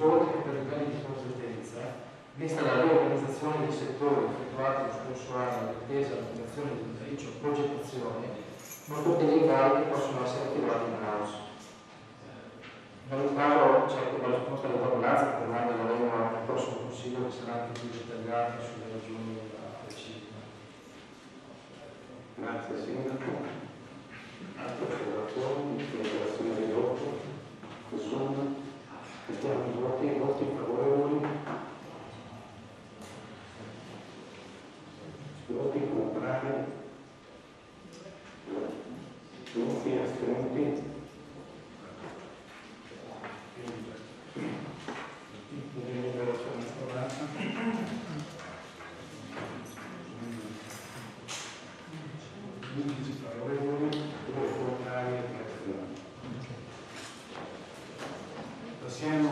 oltre che per i piani di competenza, vista la riorganizzazione dei settori effettuati lo scorso anno, attesa la funzione di ufficio progettazione, non tutti gli incarichi possono essere attivati in house. In ogni caso c'è anche una risposta dell'ordinanza che domanda la avremo al prossimo consiglio, che sarà anche più dettagliata sulle ragioni della precisa. Grazie Sindaco. Altre osservazioni, dichiarazioni di voto, nessuno. Mettiamo i voti favorevoli, voti contrari, voti astenuti. Deliberazione approvata. 11 favorevoli, 2 contrari e 3 astenuti. Passiamo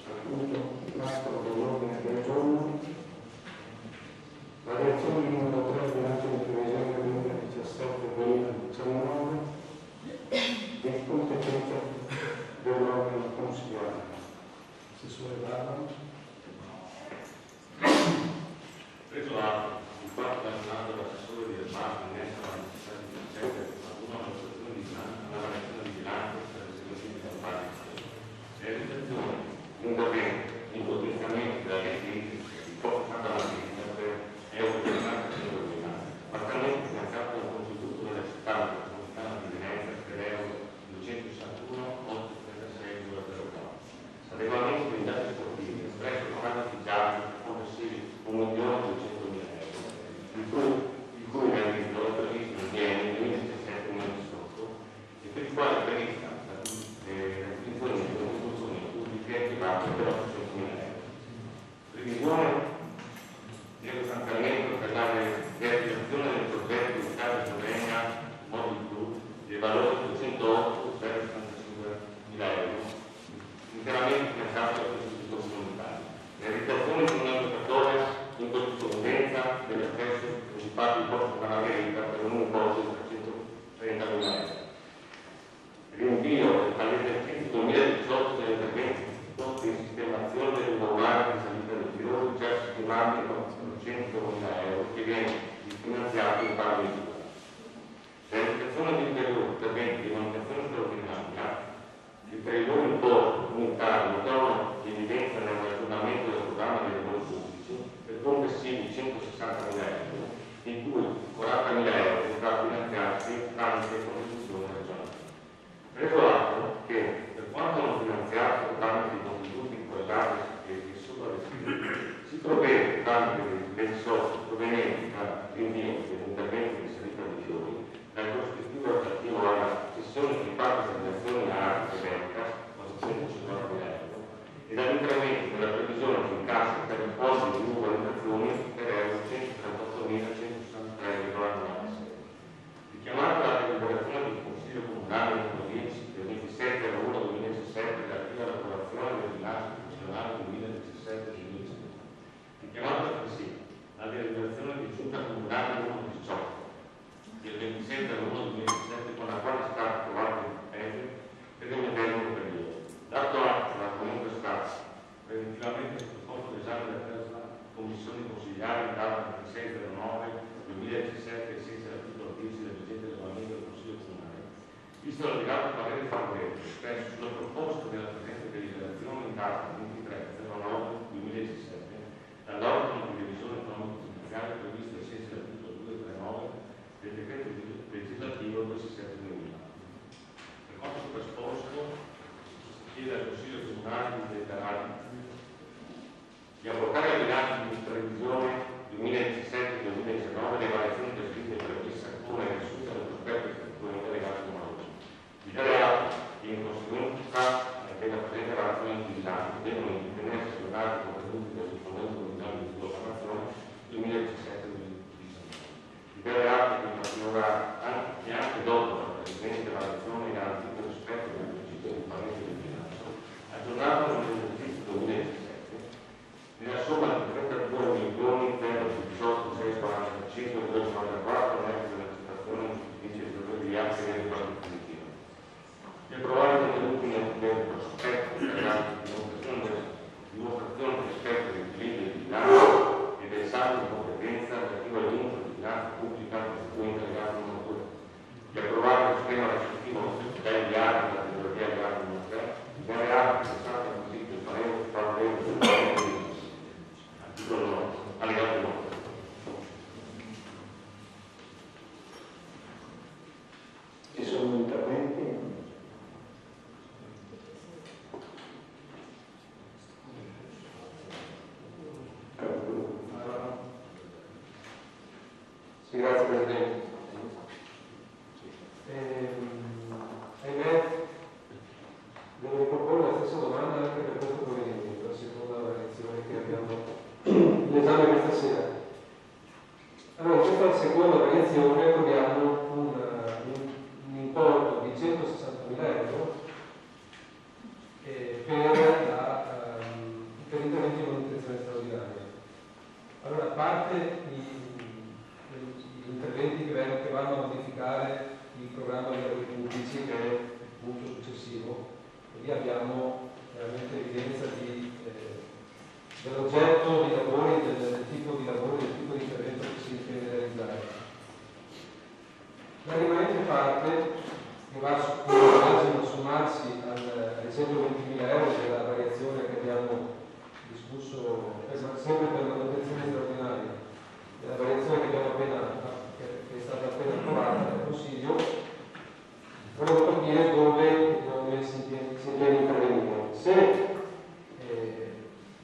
al punto 4 dell'ordine del giorno. Variazione numero 3 bilancio di previsione 2017-2019 di competenza dell'organo consigliare. Assessore Barbaro. Preso atto di quanto menzionato dall'assessore di Ermato in essere alla necessità di procedere ad una valutazione di bilancio, una variazione di bilancio per l'esecuzione di campagna, realizzazione di interventi in potenziamento della rete di poco fatta la vita per euro di parzialmente finanziato dal contributo della città metropolitana di Venezia per euro 261,836,04. Adeguamento dei dati sportivi espresso programmi ufficiali complessivi 1.200.000 euro, il cui realizzo è previsto nel biennio 2017-2018 e per il quale è prevista l'acquisizione di costruzioni pubbliche e private per 800.000 euro. Previsione di stanziamento per la realizzazione del progetto di Casa Slovenia Mobile Group di valore di 208,75.000 euro, interamente finanziato dal Istituto Comunitario. Realizzazione di un educatore in corrispondenza dell'accesso principato di Porto Margherita per un importo di 330.000 euro. Rinvio all'esercizio 2018 degli interventi di sistemazione delle normali di salita del Tirolo, già stimati con 100.000 euro, che viene finanziato in parte di sicurezza. Realizzazione di ulteriori interventi di manutenzione straordinaria che per il loro importo unitario mettono in evidenza nell'aggiornamento del programma dei lavori pubblici per complessivi 160.000 euro, in cui 40.000 euro potrà finanziarsi tramite contribuzione regionale. Preso atto che per quanto non finanziato tramite i contributi collegati e sopra descritti, si provvede tramite le risorse provenienti dal rinvio degli interventi di salita dei fiori, dal prospettivo relativo alla cessione di parte delle azioni a arte e Benca, 450.000 euro, e dall'incremento della previsione di incasso per i fondi di ugualizzazioni per euro 138.163,96. Richiamata la deliberazione del Consiglio Comunale numero 10 del 27/1/2017 relativa all'approvazione del bilancio funzionale 2017-2019, richiamata altresì la deliberazione di Giunta Comunale numero 18 del 27/1/2017 con la quale è stato approvato il PEG per il medesimo periodo. Dato atto alla comunque Stato preventivamente sottoposto all'esame della terza commissione consigliare in data 26/09/2017 ai sensi dell'articolo 10 del vigente regolamento del Consiglio Comunale, visto l'allegato parere favorevole espresso sulla proposta della presente deliberazione in data 23/09/2017 dall'organo di revisione economico-finanziaria previsto ai sensi dell'articolo 239 del decreto legislativo 27/2000. Per quanto sopra si chiede al Consiglio Comunale di dichiarare di approvare al bilancio di previsione 2017-2019 le variazioni descritte per essa come risulta dal prospetto effettuativo delegato numero 1. Di tale atto, in conseguenza della presente variazione di bilancio, devono ritenersi donati i contenuti del rispondente ordinario di programmazione 2017-2019. Di tale atto, in particolare, anche dopo la presente variazione in anticipo rispetto del principio di pagamento del bilancio, aggiornato nell'esercizio 2017, nella somma di 32.18.645,294 netti dell'accettazione giustificativa di doveri di atti del quadro definitivo. Di approvare i contenuti nel prospetto per l'anno questa sera. Allora, in questa seconda variazione troviamo un importo di 160.000 euro per interventi di manutenzione straordinaria. Allora, a parte gli interventi che vanno a modificare il programma dei lavori pubblici, che è il punto successivo, e lì abbiamo veramente evidenza dell'oggetto di lavori, del tipo di lavoro, del tipo di intervento che si intende realizzare. La rimanente parte, che va a sommarsi ai 120.000 euro della variazione che abbiamo discusso, sempre per la manutenzione straordinaria, della variazione che è stata appena approvata dal Consiglio, volevo capire dove si intende intervenire.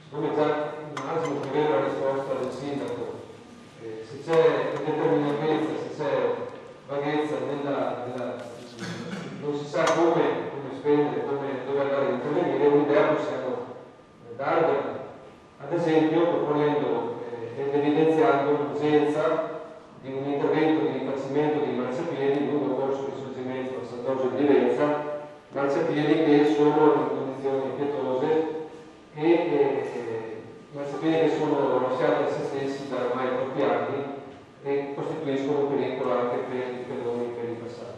Come già immagino che avere la risposta del sindaco, se c'è indeterminatezza, se c'è vaghezza non si sa come spendere, dove andare a intervenire, un'idea possiamo darvela, ad esempio proponendo ed evidenziando l'urgenza di un intervento di rifacimento di marciapiedi lungo il corso di sorgimento a San Giorgio di Livenza, marciapiedi che sono in condizioni pietose e marciapiedi che sono lasciati a se stessi da ormai troppi anni e costituiscono un pericolo anche per i pedoni e per i passati.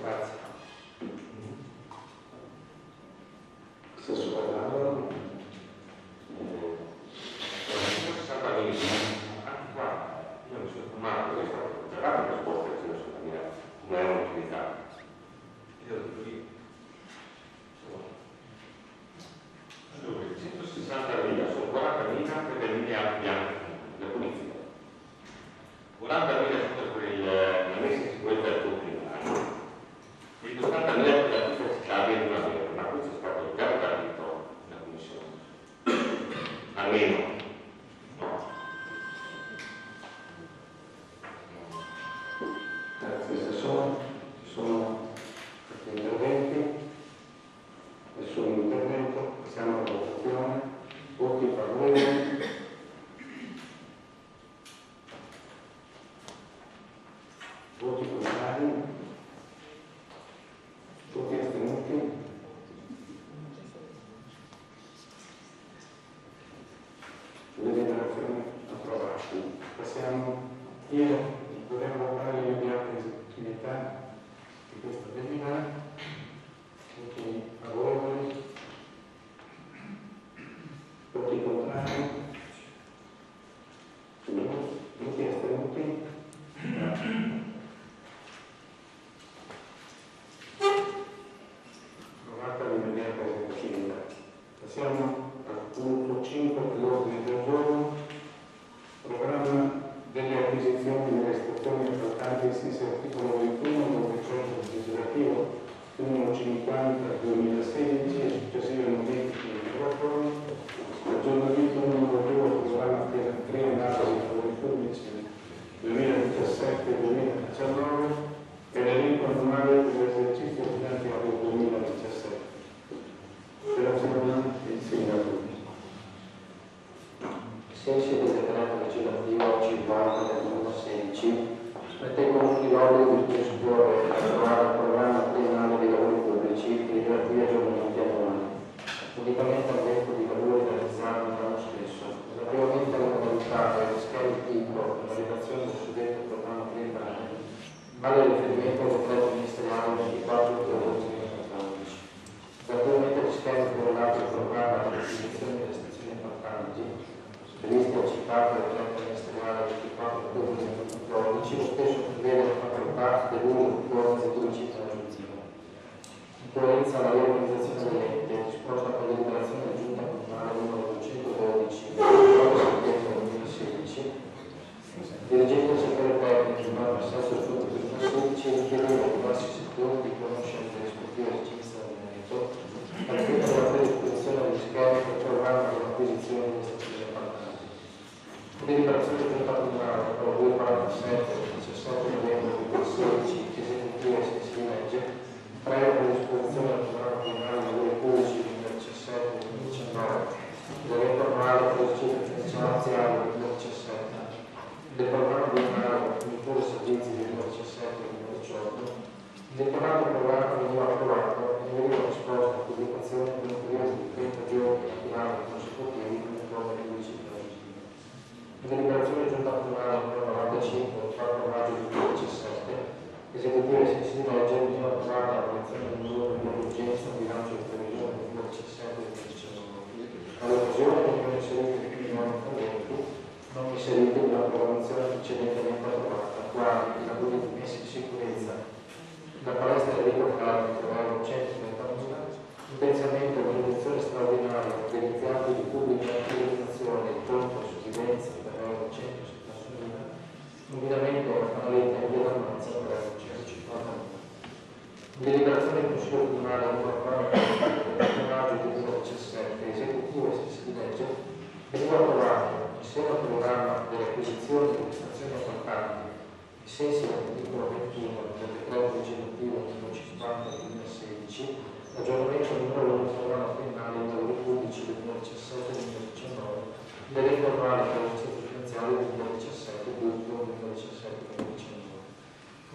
Grazie. Stesso parlando. Anche qua, io mi sono informato che è stata considerata la risposta che non erano utilizzate. Io lo dico io. Allora, 160.000 sono 40.000 per le linee bianche, la polizia. 40.000 sono per la messa in sicurezza del comunitario. E 80.000 per la fiscalità di una vera, ma questo è stato già capito nella commissione. Almeno. Grazie, ci sono questi interventi, nessun intervento, passiamo alla votazione, voti favorevoli, voti contrari, voti astenuti, le deliberazioni approvate. Passiamo, io dovremmo lavorare l'immediata esecutività di questa delibera, voti favorevoli, voti contrari, voti astenuti. Approvata l'immediata esecutività. Passiamo al punto 5 dell'ordine del giorno, programma delle acquisizioni delle stazioni appaltanti ai sensi dell'articolo 21 del decreto legislativo numero 50 2016 e successive modifiche e integrazioni, aggiornamento numero 2 del programma triennale dei lavori pubblici 2017-2019 e l'elenco annuale dell'esercizio finanziario 2017. Relazione il sindaco. Ai sensi del decreto legislativo 50 del 2016, mette ai comuni l'obbligo di predisporre e approvare il programma triennale dei lavori pubblici e i relativi aggiornamenti annuali, unicamente al tempo di lavori realizzati l'anno stesso, relativamente alle modalità e agli schemi tipo per la redazione del suddetto programma triennale, vale riferimento al decreto ministeriale 24 ottobre 2014. Relativamente agli schemi correlati al programma di acquisizione delle stazioni appaltanti, previsti al citato decreto ministeriale 24 ottobre 2014, lo stesso prevede la facoltà dell'uso di forze di pubblicità aggiuntiva. In coerenza alla riorganizzazione dell'ente disposta con deliberazione della Giunta Comunale numero 212 del 4 settembre 2016, dirigente al settore tecnico in base al sesto giugno 2016 richiedeva ai diversi settori di conoscere le rispettive esigenze del merito al fine della predisposizione degli schemi che programma l'acquisizione delle stazioni appaltanti. Deliberazione del Giunta Comunale numero 247 del 17 novembre 2016 esecutiva ai sensi di legge, previa predisposizione del programma triennale dei lavori pubblici 2017-2019, l'evento annuale per l'esercizio finanziario 2017-2019 l'approvazione precedentemente approvata, quali i lavori di messa in sicurezza la palestra Enrico Calvo per 130.000, il pensamento di riduzione straordinaria organizzati di pubblica organizzazione contro sovvivenza per 171.000, combinamento alla canaletta in via d'Armanza per 150.000. Deliberazione del Consiglio Comunale numero 40 del maggio 2017, esecutivo e sensi di legge, veniva approvato in seno al programma delle acquisizioni e prestazioni appaltanti, ai sensi dell'articolo 21 del decreto legislativo numero 50 del 2016, l'aggiornamento numero 1 del programma triennale dei lavori pubblici del 2017-2019, l'elenco annuale per l'esercizio finanziario del 2017 2017-2019,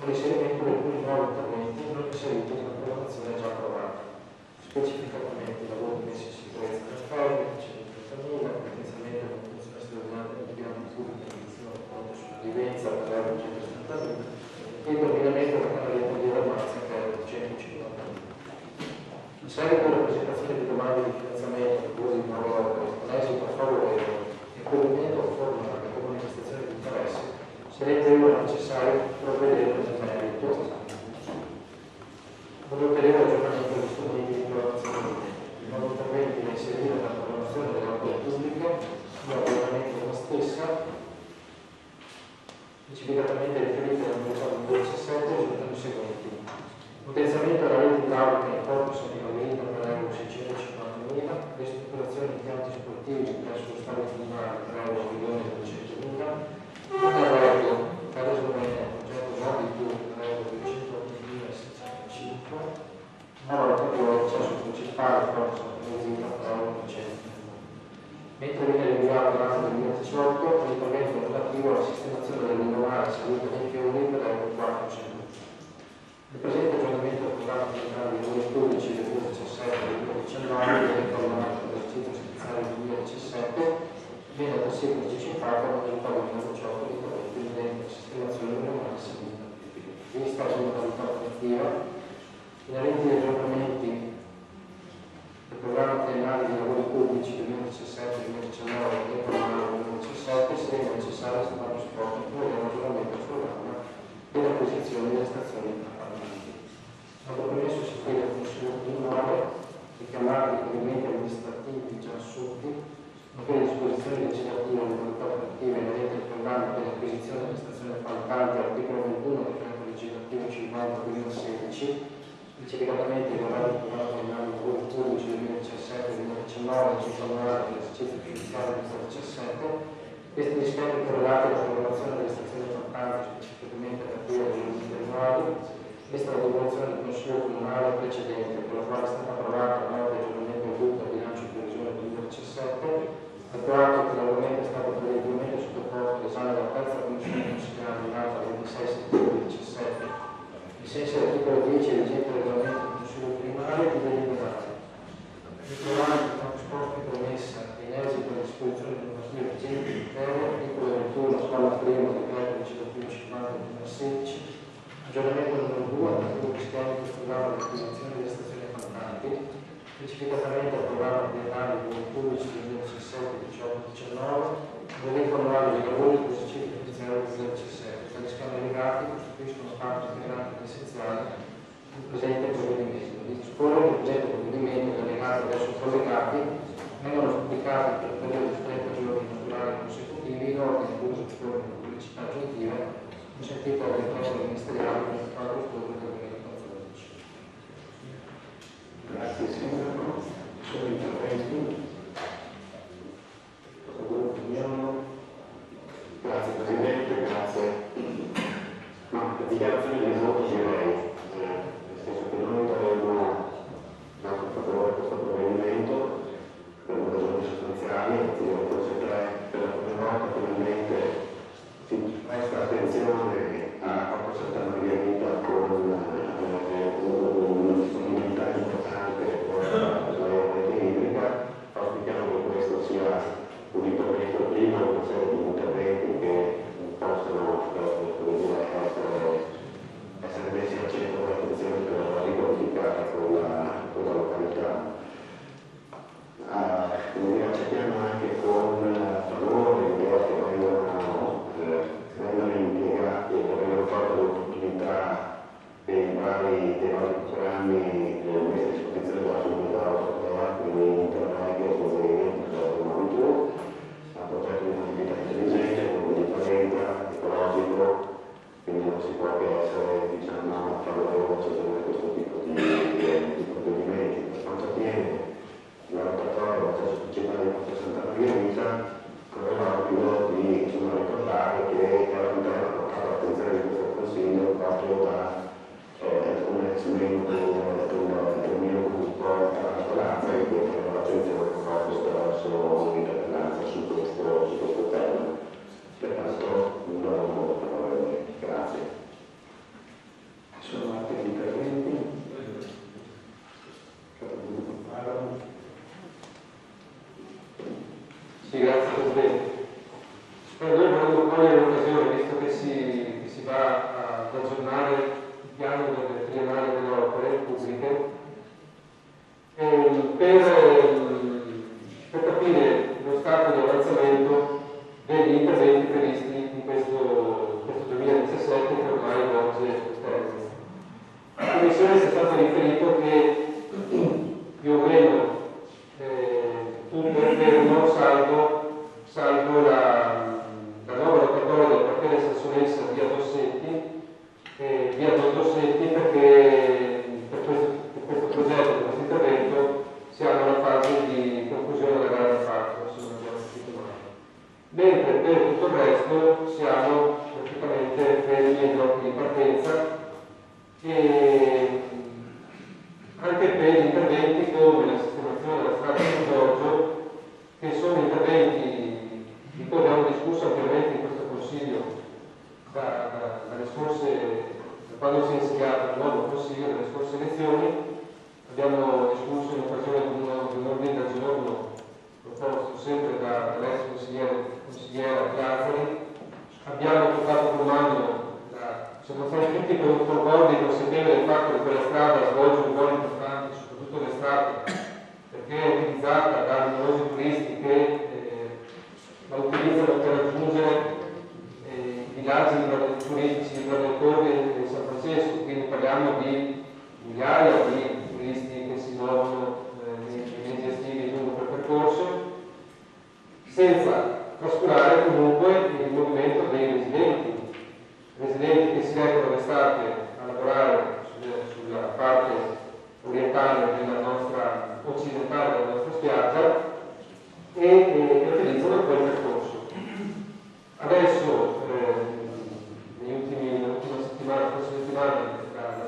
con l'inserimento di alcuni nuovi interventi non inseriti nella programmazione già approvata, specificatamente i lavori messi in sicurezza del Ferro, 130.000, il potenziamento della funzione straordinaria del piano pubblico di edizione contro sopravvivenza per 170.000 e il combinamento della canaletta di Ramazza per 150.000. In seguito alla presentazione di domande di finanziamento per cose di nuove opere, con esito favorevole e accoglimento formale come manifestazione di interesse, si rende ora necessario provvedere nel merito un ulteriore aggiornamento degli strumenti di programmazione, i nuovi interventi da inserire nella programmazione delle opere pubbliche, l'aggiornamento della stessa, specificatamente riferite al mercato 2017, risultano i seguenti: potenziamento della rete idraulica in corpus di Margherita per 650.000, ristrutturazione di impianti sportivi presso lo stadio comunale per 1.200.000, intervento per Slovenia, progetto Mobile Tour per 208.605, nuova apertura accesso principale corso Margherita per 100. Mentre viene rinviato l'anno 2018 l'intervento relativo alla sistemazione del lungomare salute dei fiori per 400. Il presente aggiornamento del programma generale dei lavori pubblici del 2017-2019 del programma per l'esercizio finanziario del 2017 viene altresì partecipato all'attività 2018 di interventi inerenti alla sistemazione del lungomare salute. Vista la modalità operativa, inerenti agli aggiornamenti del programma triennale dei lavori pubblici 2017-2019 e del programma 2017 si rende necessario stare supporto per l'aggiornamento del programma dell'acquisizione delle stazioni appaltanti. Dopo premesso si chiede al Consiglio Comunale richiamare i riferimenti amministrativi già assunti, nonché le disposizioni legislative e le modalità operative inerenti al programma per l'acquisizione delle stazioni appaltanti all'articolo 21 del decreto legislativo 50-2016, specificatamente il programma del programma triennale dei lavori pubblici 2017-2019 e dell'esercizio finanziario del 2017. Questi rispetti correlati alla programmazione delle stazioni appaltanti specificamente relative ai giudizi annuali, vista la devoluzione del Consiglio Comunale precedente, per la quale è stata approvata la nota di aggiornamento dovuta al bilancio di previsione 2017, attuato che l'argomento è stato prevedibilmente sottoposto all'esame della terza commissione consigliare in data 26 settembre 2017, in senso dell'articolo 10 vigente regolamento del Consiglio Primario di deliberare. Il programma di trasporto promessa in esito alle disposizioni normative vigenti interne, articolo 21, comma 1, decreto legislativo 50-2016, aggiornamento numero 2, articolo cristiano del programma di acquisizione delle stazioni appaltanti, specificatamente al programma triennale dei lavori pubblici 2017-18-19, l'elenco annuale dei lavori dell'esercizio finanziario del 2017, tali schemi legati costituiscono parte integrante ed essenziale del presente provvedimento. Di disporre che il presente provvedimento delegato verso collegati vengono pubblicati per il periodo di 30 giorni naturali consecutivi in ordine all'uso di forme di pubblicità aggiuntive consentita dal decreto ministeriale del 4 ottobre 2014. Grazie Sindaco. Sono interventi. Grazie Presidente, grazie. Ma la dichiarazione di voto direi, nel senso che noi daremo dato a favore a questo provvedimento per ragioni sostanziali, forse tre, per la prima volta finalmente si presta attenzione a Porto Santa Margherita con una disponibilità importante per la rete idrica. Auspichiamo che questo sia un intervento prima, una serie di interventi che possono essere messi al centro dell'attenzione per la riqualificata con la località. Accettiamo anche con favore l'idea che vengano correva l'obbligo di ricordare che era un tema portato all'attenzione di questo Consiglio proprio da un ex membro del mio gruppo alla maggioranza che poneva l'attenzione proprio attraverso un'interpellanza su questo tema. Pertanto grazie. Ci sono altri interventi? Sì, grazie Presidente. Noi vorremmo cogliere l'occasione, visto che si va ad aggiornare il piano delle triennali delle opere pubbliche, per capire lo stato di avanzamento degli interventi previsti in questo 2017 che ormai volge il termine. La Commissione si è stato riferito che più o meno tutto è fermo, salvo la nuova rotatoria del quartiere Sassonessa via Dossetti, perché per questo progetto, per questo intervento, siamo alla fase di conclusione della gara d'appalto, se non abbiamo capito male. Mentre per tutto il resto siamo praticamente fermi ai blocchi di partenza e anche per interventi come la sistemazione della strada San Giorgio, che sono interventi di cui abbiamo discusso ampiamente in questo Consiglio dalle scorse, da quando si è insediato il nuovo Consiglio, dalle scorse elezioni. Abbiamo discusso in occasione di un ordine del giorno proposto sempre dall'ex consigliera Piazzari. Abbiamo toccato con mano siamo stati tutti concordi e consapevoli del fatto che quella strada svolge un ruolo importante, soprattutto l'estate, perché è utilizzata da numerosi turisti che la utilizzano per raggiungere i villaggi turistici di Torre e San Francesco, quindi parliamo di migliaia di turisti che si muovono nei mesi estivi lungo quel percorso, senza trascurare comunque il movimento dei residenti che si recano l'estate a lavorare sulla parte orientale occidentale della nostra spiaggia e utilizzano quel percorso. Adesso, nell'ultima settimana, la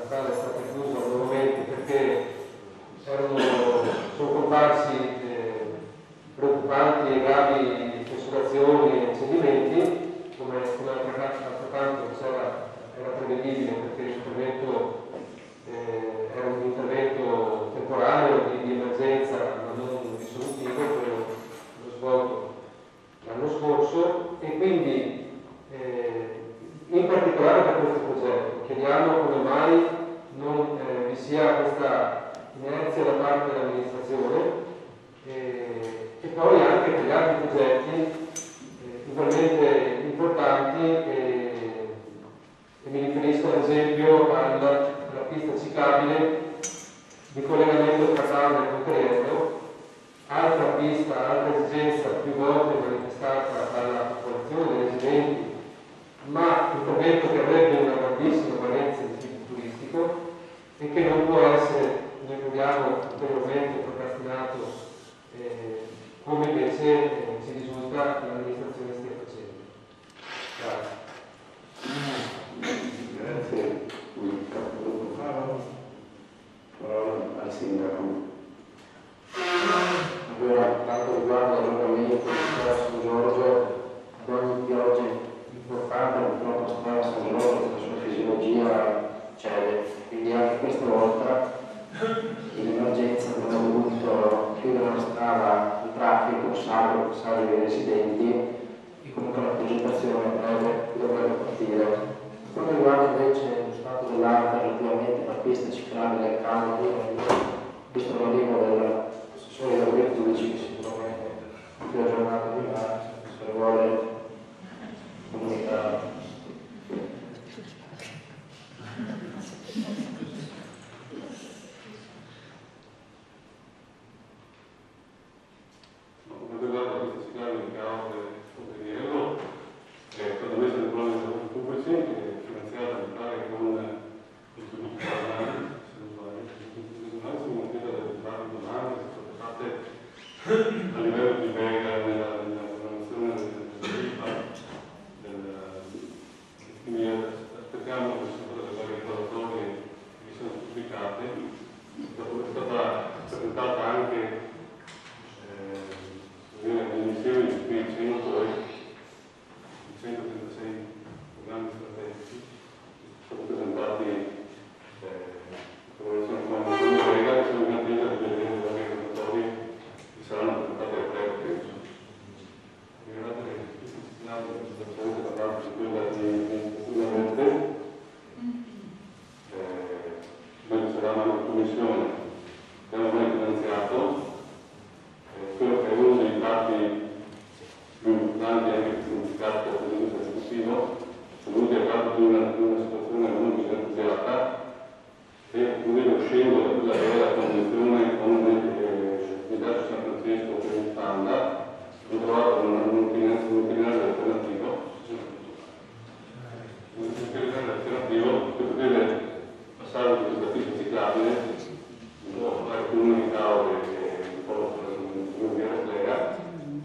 strada è stata chiusa nuovamente perché sono comparsi preoccupanti e gravi fessurazioni e cedimenti, come d'altro canto era prevedibile perché l'intervento era un intervento temporaneo di emergenza ma non risolutivo, quello svolto l'anno scorso, e quindi in particolare per questo progetto chiediamo come mai non vi sia questa inerzia da parte dell'amministrazione e poi anche per gli altri progetti ugualmente importanti e mi riferisco ad esempio alla pista ciclabile di collegamento tra Tavora e Monterezzo, altra esigenza più volte manifestata dalla popolazione, dai residenti, ma intervento che avrebbe una grandissima valenza di tipo turistico e che non può essere, noi crediamo, ulteriormente procrastinato come invece ci risulta che l'amministrazione stia facendo. Grazie. Grazie. Parola al Sindaco. Allora, per quanto riguarda l'allungamento di strada San Giorgio, ad ogni pioggia importante, purtroppo la strada San Giorgio per la sua fisiologia cede, quindi anche questa volta in emergenza abbiamo dovuto chiudere la strada al traffico, salvo il passaggio dei residenti e comunque la progettazione dovrebbe partire. Per quanto riguarda invece lo stato dell'arte relativamente alla pista ciclabile al campo, questo è l'arrivo dell'assessore dei lavori pubblici che sicuramente è più aggiornato di là, se vuole comunicare. Per riguardo a questa ciclabile che ha Monteviello, è stata messa nel piano dei lavori pubblici, che è finanziata mi pare con il pubblico parlamentare, se non sbaglio, sono una fila del traffico domani, sono state fatte a livello di mega nella Commissione abbiamo mai finanziato, quello che è uno dei fatti più importanti anche per il significato dell'industria esecutivo, sono venuti a capo di una situazione molto disagiata e pure uscendo da quella che è la convenzione con l'Università di San Francesco per il Panda, ho trovato un itinerario alternativo per poter passare da questa pista ciclabile, fare con un'unità che un po' non viene lega,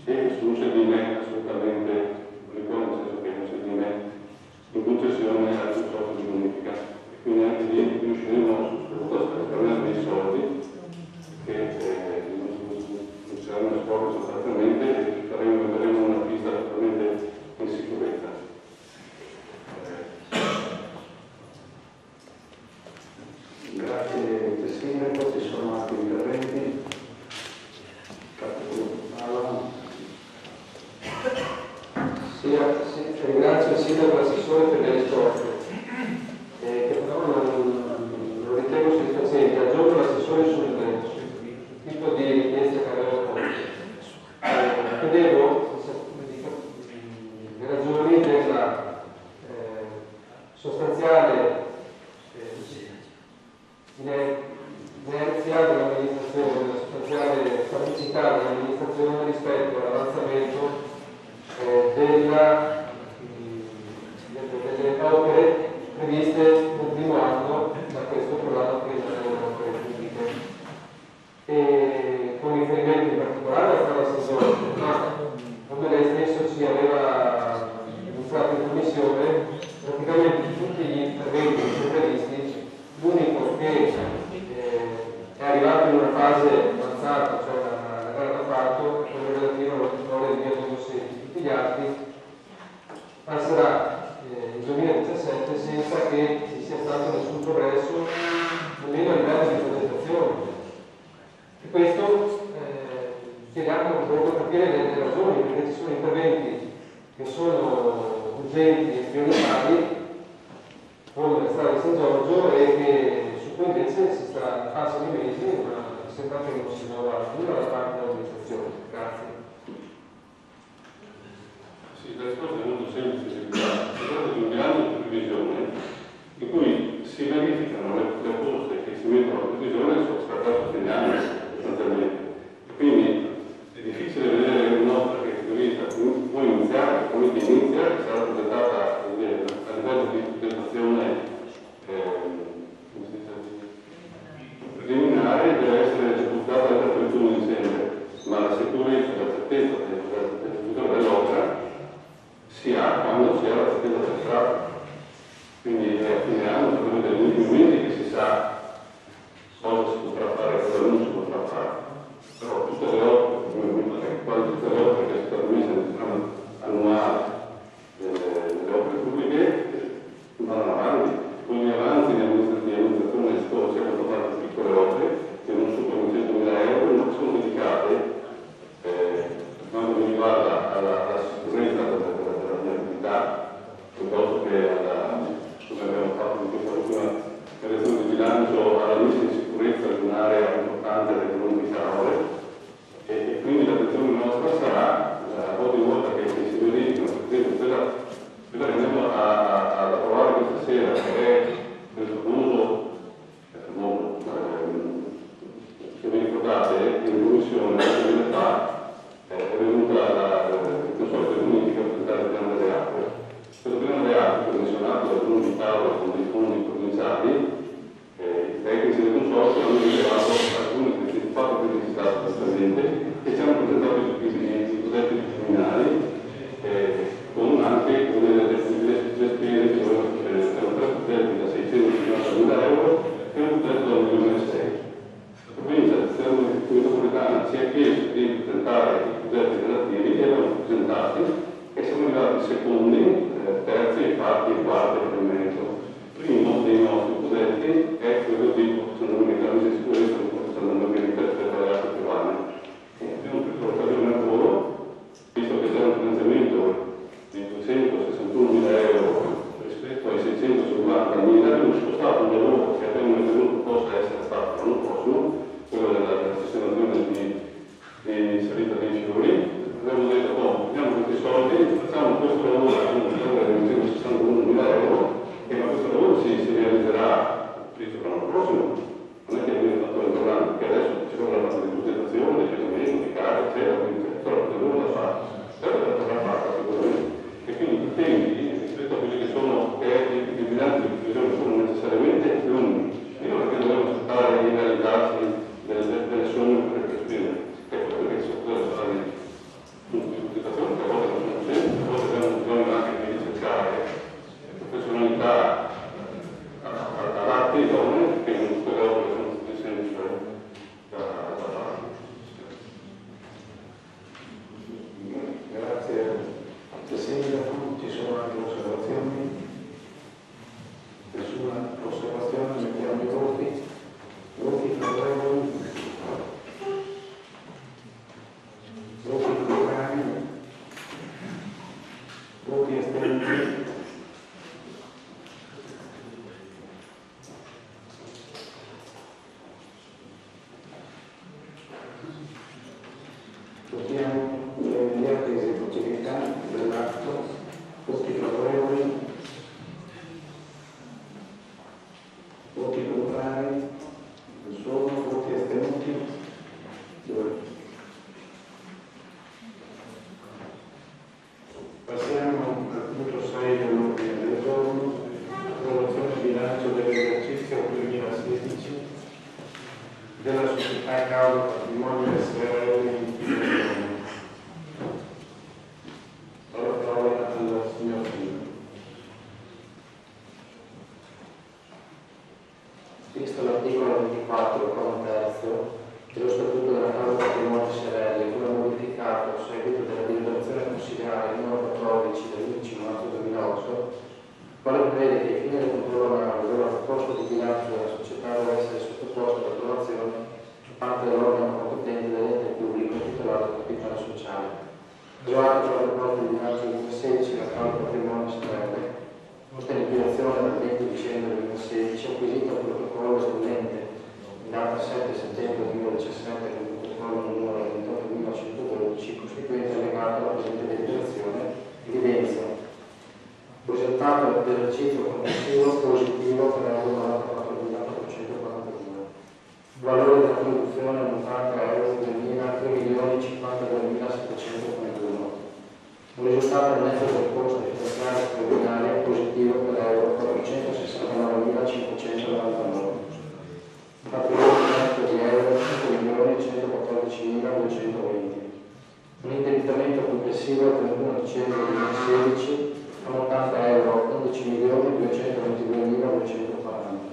e su un sedime assolutamente unico, nel senso che è un sedime in concessione al consorzio di bonifica. E quindi anche lì riusciremo a risparmiare dei soldi che non saranno esporti sostanzialmente e vedremo una pista totalmente in sicurezza. Grazie Sindaco, ci sono altri interventi. Ringrazio il Sindaco e l'assessore per le risposte, che però non ritengo soddisfacenti. Aggiorno l'assessore sul tipo di richiesta che aveva fatto. Chiedevo le ragioni della sostanziale inerzia dell'amministrazione, della sostanziale staticità dell'amministrazione rispetto all'avanzamento delle opere previste nel primo anno da questo programma primario delle opere pubbliche. E con riferimento in particolare alla strada Sesole, ma come lei stesso ci aveva illustrato in commissione, praticamente tutti gli interventi previsti, l'unico che è arrivato in una fase avanzata, cioè la gara d'appalto, è quello relativo al controllo di via Dogossetti. Tutti gli altri passerà il 2017 senza che ci sia stato nessun progresso, nemmeno a livello di progettazione. E questo chiediamo proprio per capire le ragioni, perché ci sono interventi che sono urgenti e prioritari, come la strada di San Giorgio, e che su cui invece si sta passando i mesi, ma sembra che non si muova nulla da parte dell'amministrazione. Grazie. Sì, la risposta è molto semplice. Si tratta di un bilancio di previsione in cui si verificano le poste che si mettono a previsione sono state sostenibili sostanzialmente. Quindi è difficile vedere un'opera che può iniziare, come inizia, che sarà presentata a livello di presentazione preliminare, deve essere eseguitata entro il 31 dicembre, ma la sicurezza e la certezza dell'esecuzione dell'opera si ha quando si ha la certezza del strada. Quindi a fine anno, praticamente negli ultimi mesi, che si sa cosa si potrà fare e cosa non si potrà fare. Però tutte le opere, quasi tutte le opere che sono state messe nel programma annuale delle opere pubbliche vanno avanti. Quindi avanti di amministrazione del scuola si hanno fatto piccole opere che non superano 100.000 euro, ma sono dedicate per quanto mi riguarda alla sicurezza della mia attività, piuttosto che come abbiamo fatto in questa ultima relazione di bilancio, alla messa in sicurezza di un'area importante dell'economia e quindi l'attenzione nostra sarà, a volta che si verificano, per esempio, quella che andiamo ad approvare questa sera, che è questo famoso, se vi ricordate, in commissione un mese fa è venuta il consorzio di bonifica a presentare il piano delle acque. Questo piano delle acque, commissionato da uno di tavola con dei fondi provinciali, i tecnici del consorzio hanno rilevato alcune criticità sostanzialmente e ci hanno presentato i progetti preliminari con anche le spese che erano tre progetti da 650.000 euro e un progetto da 1,6 milioni. La provincia metropolitana ci ha chiesto di presentare i progetti relativi e abbiamo presentati e siamo arrivati secondi, terzi e quarti per il merito. Primo dei nostri progetti è quello di la messa in sicurezza del funzionamento rispetto alle altre più anni. Abbiamo preso l'occasione al volo, visto che c'è un finanziamento di 261.000 euro rispetto ai 650.000, abbiamo spostato un lavoro che abbiamo ritenuto possa essere fatto l'anno salita dei fiori, abbiamo detto, prendiamo questi soldi, facciamo questo lavoro, abbiamo 61.000 euro, e ma questo lavoro si realizzerà l'anno prossimo, non è che abbiamo fatto il programma, perché adesso ci vuole la parte di progettazione, di piazzamento, di case, eccetera, quindi c'è lavoro da fare, certo che verrà fatta sicuramente, e quindi i tempi rispetto a quelli che sono, che i bilanci di previsione sono necessariamente lunghi, io non è che dobbiamo aspettare di realizzarsi delle somme per spese, perché sono delle fare progettazione che a volte non sono semplici, a volte abbiamo bisogno anche di ricercare professionalità adatte, idonee, che non tutte le opere sono tutte semplici da fare. Grazie. Sindaco, ci sono anche osservazioni? Nessuna osservazione, mettiamo i voti. Voti favorevoli? Voti contrari? Voti astenuti? Votiamo gli atti di esecutività dell'atto. Voti favorevoli? Voti contrari? Non sono. Voti astenuti? 2. Passiamo al punto 6 dell'ordine del giorno, approvazione del bilancio dell'esercizio 2016 della società Caulo Patrimonio SRL in liquidazione. Do la parola al signor Pino. Visto l'articolo 24, comma terzo, dello Statuto della Caulo Patrimonio SRL, come modificato a seguito della deliberazione consigliare numero 14 dell'11 marzo 2008, quale prevede che ai fini del controllo analogo la proposta di bilancio della società deve essere sottoposta all'approvazione da parte dell'organo competente dell'ente pubblico titolato del capitale sociale. Trovato per la proposta di bilancio 2016 la Caulo Patrimonio SRL, posta in liquidazione dal 20 dicembre 2016, acquisito il protocollo dell'ente in data 7 settembre 2017 con il protocollo numero 28.112 costituente allegato alla presente deliberazione, evidenzia il risultato dell'esercizio complessivo positivo per euro 94.442. Il valore della produzione ammontante a euro 3.052.741. Un risultato netto del costo finanziario straordinario positivo per euro 469.599. Un patrimonio netto di euro 5.114.220. Un indebitamento complessivo al 31 dicembre 2016 ammontante a euro 11.222.240.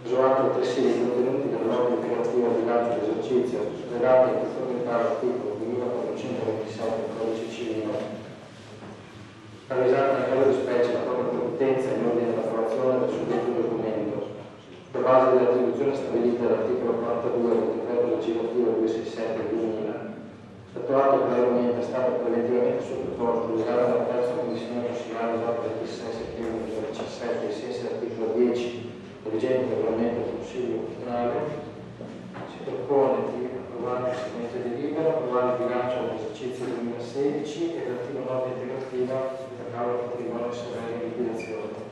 Usato altresì i contenuti dell'ordine integrativo al bilancio d'esercizio sperati in conformità all'articolo 2427 del codice civile, avvisata nel caso di specie la propria competenza in ordine all'approvazione del suddetto documento, sulla base delle attribuzioni stabilite dall'articolo 42 del decreto legislativo 267 del 2000. L'attuato previamente è stato preventivamente sottoposto all'esame della terza commissione consigliare usata del 26 settembre 2017 ai sensi dell'articolo 10 del vigente regolamento del Consiglio comunale. Si propone di approvare il seguente delibera, approvare il bilancio dell'esercizio 2016 e relativa nota integrativa della Caulo Patrimonio SRL in liquidazione.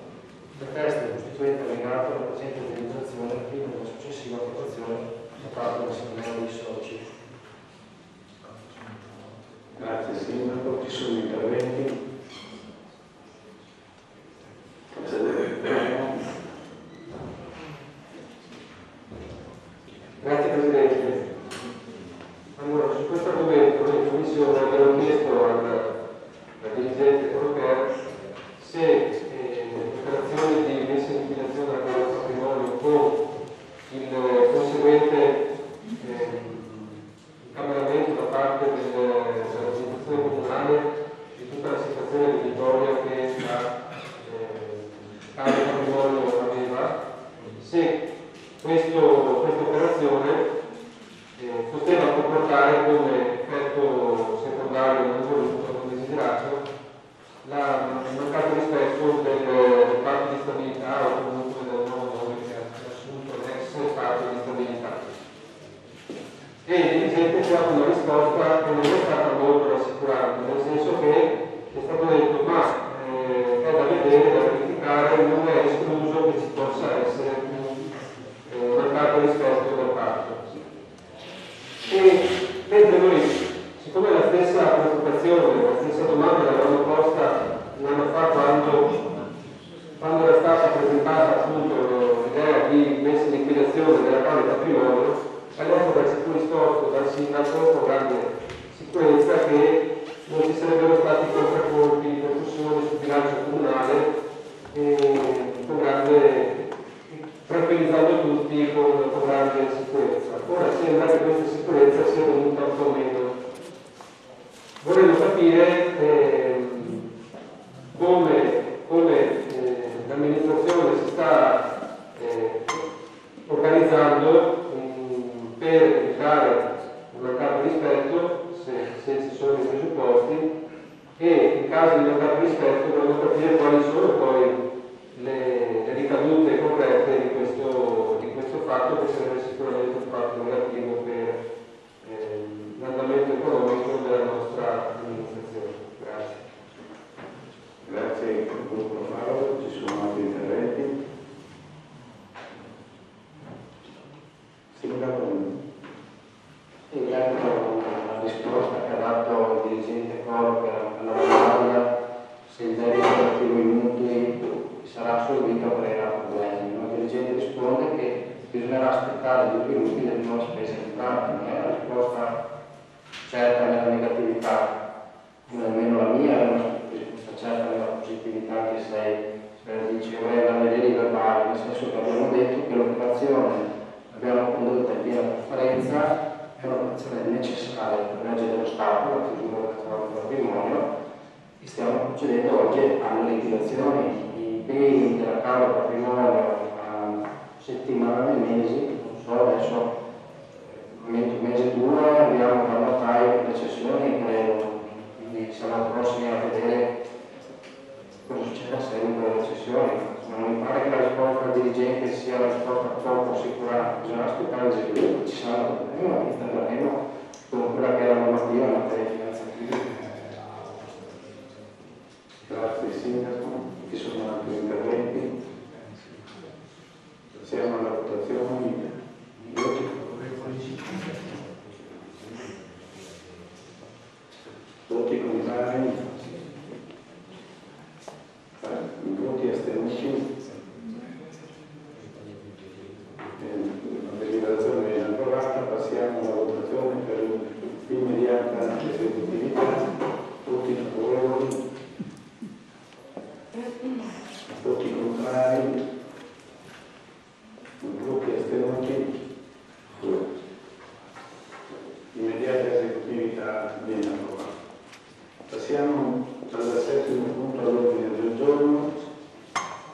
Il testo è costituente allegato alla presente deliberazione al fine della successiva approvazione da parte dell'Assemblea dei Soci. Grazie Sindaco, ci sono interventi? Grazie Presidente. Allora, su questo argomento in Commissione abbiamo chiesto al dirigente europeo se l'operazione di messa in liquidazione della Caulo Patrimonio con il conseguente incameramento da parte dell'amministrazione comunale di tutta la situazione debitoria che la Caulo Patrimonio aveva, se questa operazione poteva comportare come effetto secondario non voluto volendo capire come l'amministrazione si sta organizzando per evitare un mancato rispetto, se ci sono i presupposti, e in caso di mancato rispetto volendo capire quali sono poi le ricadute concrete di questo fatto, che sarebbe sicuramente un fatto negativo per l'andamento economico della nostra amministrazione. Grazie. Grazie gruppo Faro, ci sono altri interventi? Sì, grazie per la risposta che ha dato il dirigente Coro alla domanda se il debito per più minuti sarà assorbito o creerà problemi. Il dirigente risponde che bisognerà aspettare 2 minuti delle nuove spese entranti. Non è una risposta certa nella negatività, nemmeno la mia è una risposta certa nella positività che sei dice vorrei andare a vedere i verbali, nel senso che abbiamo detto che l'operazione l'abbiamo condotta in piena trasparenza, è un'operazione necessaria per legge dello Stato, la chiusura del patrimonio, e stiamo procedendo oggi alle liquidazioni. I beni della Camera Patrimonio a settimane, mesi, non so, adesso mese 2 abbiamo da notaio per le cessioni, credo, quindi siamo prossimi a vedere cosa succede a seguito delle cessioni. Non mi pare che la risposta del dirigente sia una risposta troppo assicurante, bisogna aspettare il giorno, ci saranno problemi, ma interverremo con quella che è la normativa in materia di finanza pubblica. Grazie Sindaco, ci sono altri interventi? Passiamo alla votazione. Voti contrari? Voti astenuti? La deliberazione viene approvata, passiamo alla votazione per l'immediata esecutività. Voti favorevoli? Voti contrari? Voti astenuti? Immediata esecutività viene approvata. Passiamo al settimo punto all'ordine del giorno,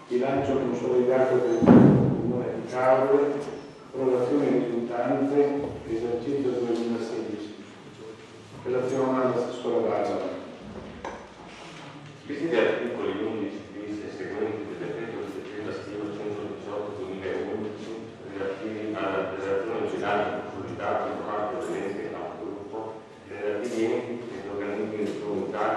bilancio consolidato del Comune di Caule, approvazione di risultanze, esercizio 2016. Relazione all'assessore Barbara. Questi articoli 11 bis e seguenti del decreto legislativo 118/2011 relativi alla dichiarazione di bilancio consolidato da parte dell'ente capogruppo relativi enti ed organismi strumentali